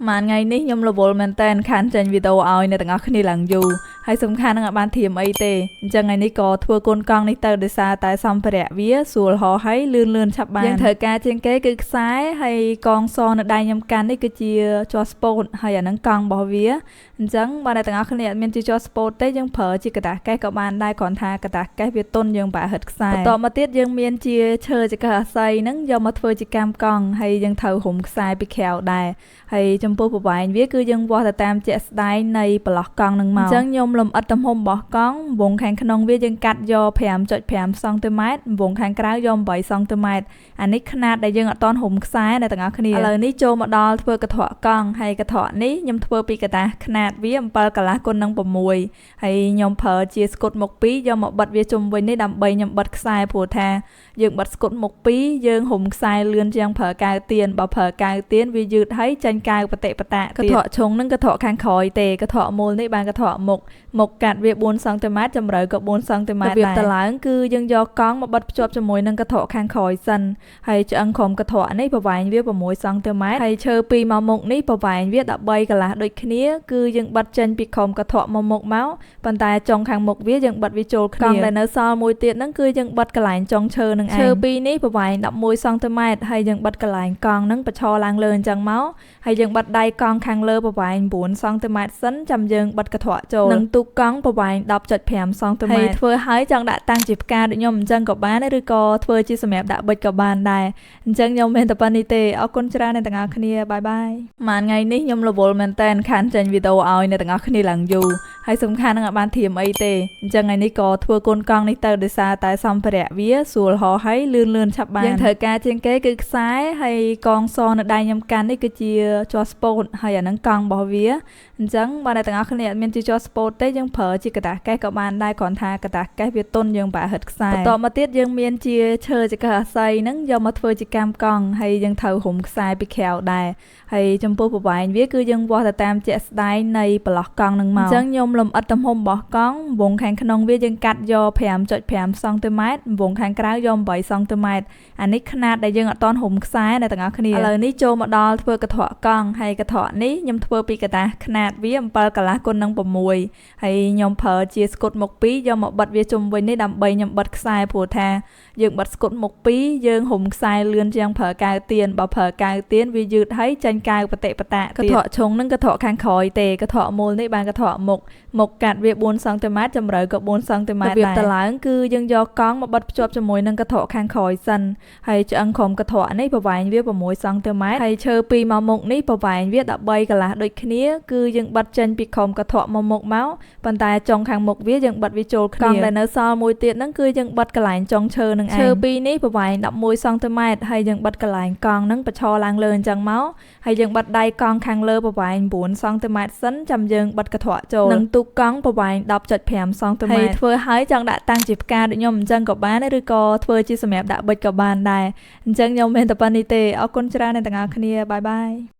Mà ngày ní nhom là vô mình tên khán trên video ao này tặng áo này lằng dù hay sum khán đang ban thiểm ấy tê chẳng ngày ní có thua côn con ní tờ để xa tại xong phải đẹp vía sùa họ hay lươn lươn chập bàn thời ca trên kế cứ sái hay con son ở đây nhom can ní cứ chia cho sport hay là nắng con bỏ vía chẳng ban này tặng áo này mình chỉ cho sport tết nhưng phở chỉ cả cái các bạn đây còn tha cả cái việc tôn nhưng bà hết saiต่อมาtiết nhưng miền chia chơi chỉ cả say nắng do mà thưa chỉ cam con hayยังthầu hùng sai bị kẹo đài hayចំពោះប្រវែងវាគឺយើងវាស់ទៅតាមជាក់ស្ដែងនៃប្រឡោះកង់នឹងមកអញ្ចឹងខ្ញុំលំអិតទំហំរបស់កង់វងខាងក្នុងវាយើងកាត់យក 5.5 សង់ទីម៉ែត្រវងខាងក្រៅយក 8 សង់ទីម៉ែត្រអានេះຂະຫນាតដែលយើងអត់តន់រុំខ្សែអ្នកទាំងអស់គ្នាឥឡូវនេះចូលមកដល់ធ្វើកន្ត្រកកង់ហើយកន្ត្រកនេះខ្ញុំធ្វើពីกระดาษຂະຫນាតវា7កន្លះគុណនឹង6ហើយខ្ញុំប្រើជាស្គុតមុខ2យកមកបិទវាជុំវិញនេះដើម្បីខ្ញុំបិទខ្សែព្រោះថាយើងបិទស្គុតមុខ2យើងរុំខ្សែលឿនជាងប្រើកៅទៀនបើប្រើកៅទៀនវាយឺតហើយចាញ់កៅបតិបតាកន្ត្រកឈុងនឹងកន្ត្រកខាងក្រោយទេកន្ត្រកមូលនេះបានកន្ត្រកមុខកាត់វា4សង់ទីម៉ែត្រជម្រៅក៏4សង់ទីម៉ែត្រដែររបៀបតឡើងគឺយើងយកកង់មកបិទភ្ជាប់ជាមួយនឹងកន្ត្រកខាងក្រោយសិនហើយឆ្អឹងក្រុមកន្ត្រកនេះប្រវែងវា6សង់ទីម៉ែត្រហើយឈើពីមកមុខនេះប្រវែងវា13កន្លះដូចគ្នាគឺយើងបិទចេញពីក្រុមកន្ត្រកមកមុខមកប៉ុន្តែចុងខាងមុខវាយើងបិទវាចូលគ្នាកង់ដែលនៅសល់មួយទៀតហ្នឹងគឺយើងបិទកន្លែងចុងឈើនឹងឯងឈើពីរនេះប្រវែង11សង់ទីម៉ែត្រហើយយើងបិទកន្លែងកង់ហ្នឹងបញ្ឈរឡើងលើអញ្ចឹងមកហើយយើងបិទដៃកង់ខាងលើប្រវែង9សង់ទីម៉ែត្រសិនចាំយើងបិទកន្ត្រកចូលនឹងទូកកង់ប្រវែង10.5សង់ទីម៉ែត្រហើយធ្វើឲ្យចង់ដាក់តាំងជាផ្កាដូចខ្ញុំអញ្ចឹងក៏បានឬក៏ធ្វើជាសម្រាប់ដាក់បិចក៏បានដែរអញ្ចឹងខ្ញុំមានតែប៉ុណ្្នេះទេអរគុណច្រើនអ្នកទាំងអស់គ្នាបាយបាយម៉ានថ្ងៃនេះខ្ញុំរវល់មែនតើខានចេញវីដេអូឲ្យអ្នកទាំងអស់គ្នាឡើងយូរហើយសំខាន់នឹងបានធៀមអីទេអញ្ចឹងថ្ងៃនេះក៏ធ្វើកូនកង់នេះទៅដោយសារតែសម្ភារៈវាស្រួលហោហើយលឿនឆាប់បានយើងត្រូវការជាងគេគឺខ្សែហើយកងសនៅដៃខ្ញុំកាន់នេះគឺជាជាប់ស្ពោតហើយអានឹងកង់របស់វាអញ្ចឹងបើអ្នកទាំងអស់គ្នាអត់មានជាប់ស្ពោតទេយើងប្រើជាกระดาษកេះក៏បានដែរគ្រាន់ថាกระดาษកេះវាទន់យើងប្រហិតខ្សែបន្តមកទៀតយើងមានជាឈើចកអាស័យហ្នឹងយកមកធ្វើជាកាមកង់ហើយយើងត្រូវរុំខ្សែពីក្រៅដែរហើយចំពោះប្រវែងវាគឺយើងវាស់ទៅតាមជាក់ស្ដែងនៃប្រឡោះកង់នឹងមកអញ្ចឹងខ្ញុំលំអិតទំហំរបស់កង់វងខាងក្នុងវាយើងកាត់យក 5.5 សង់ទីម៉ែត្រវងខាងក្រៅយក 8 សង់ទីម៉ែត្រអានេះຂະຫນាតដែលយើងអត់តន់រុំខ្សែអ្នកទាំងអស់គ្នាឥឡូវនេះចូលមកដល់ធ្វើកន្ត្រកកង់ហើយកន្ត្រកនេះខ្ញុំធ្វើពីกระดาษຂະຫນាតវា7កន្លះគុណនឹង6ហើយខ្ញុំប្រើជាស្គុតមុខ2យកមកបិទវាជុំវិញនេះដើម្បីខ្ញុំបិទខ្សែព្រោះថាយើងបិទស្គុតមុខ2យើងរុំខ្សែលឿនជាងប្រើកៅទៀនបើប្រើកៅទៀនវាយឺតហើយចាញ់កៅបតិបតាកន្ត្រកឈុងនឹងកន្ត្រកខាងក្រោយទេកន្ត្រកមូលនេះបានកន្ត្រកមុខកាត់វា4សង់ទីម៉ែត្រជម្រៅក៏4សង់ទីម៉ែត្រដែររបៀបតឡើងគឺយើងយកកង់មកបិទភ្ជាប់ជាមួយនឹងកន្ត្រកខាងក្រោយសិនហើយឆ្អឹងក្រុមកន្ត្រកនេះប្រវែងវា6សង់ទីម៉ែត្រហើយឈើពីមកមុខនេះប្រវែងវា13កន្លះដូចគ្នាគឺយើងបិទចេញពីក្រុមកន្ត្រកមកមុខមកប៉ុន្តែចុងខាងមុខវាយើងបិទវាចូលគ្នាកង់ដែលនៅសល់មួយទៀតហ្នឹងគឺយើងបិទកន្លែងចុងឈើនឹងឯងឈើពីរនេះប្រវែង11សង់ទីម៉ែត្រហើយយើងបិទកន្លែងកង់ហ្នឹងបញ្ឈរឡើងលើអញ្ចឹងមកហើយយើងបិទដៃកង់ខាងលើប្រវែង9សង់ទីម៉ែត្រសិនចាំយើងបិទកន្ត្រកចូលនឹងទូកកង់ប្រវែង10.5សង់ទីម៉ែត្រហើយធ្វើឲ្យចង់ដាក់តាំងជាផ្កាដូចខ្ញុំអញ្ចឹងក៏បានឬក៏ធ្វើជាសម្រាប់ដាក់បិចក៏បានដែរអញ្ចឹងខ្ញុំមានតែប៉ុណ្្នេះទេអរគុណច្រើនអ្នកទាំងអស់គ្នាបាយបាយ